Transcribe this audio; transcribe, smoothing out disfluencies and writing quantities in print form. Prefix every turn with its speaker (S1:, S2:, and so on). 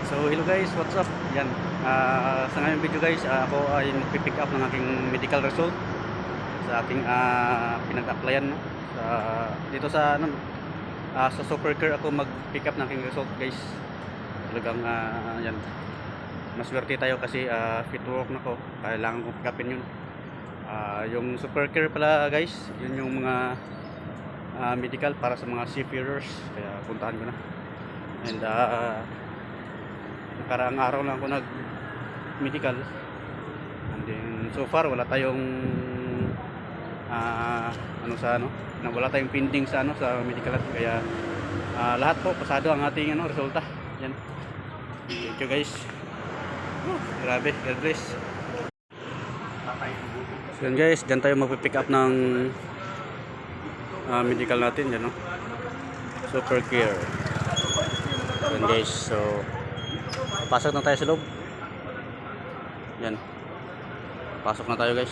S1: So hello guys, what's up? Yan. Sa ngayong video guys, ako ay magpipick up ng aking medical result sa aking pinag-applyan, no? Dito sa sa Supercare ako mag-pick up ng aking result guys. Talagang yan. Maswerte tayo kasi fit to work na ko. Kailangan kong pick upin yun. Yung Supercare pala guys, yun yung mga medical para sa mga seafarers. Kaya puntahan ko na. And nakaraang araw lang ako nag medical, and then so far wala tayong wala tayong pending sa sa medical, kaya lahat po pasado ang ating resulta. Yan, thank you guys. Grabe, God bless. So yan guys, dyan tayo magpipick up ng medical natin dyan, no? Supercare. Yan guys, so pasok na tayo sa loob. Yan, pasok na tayo guys.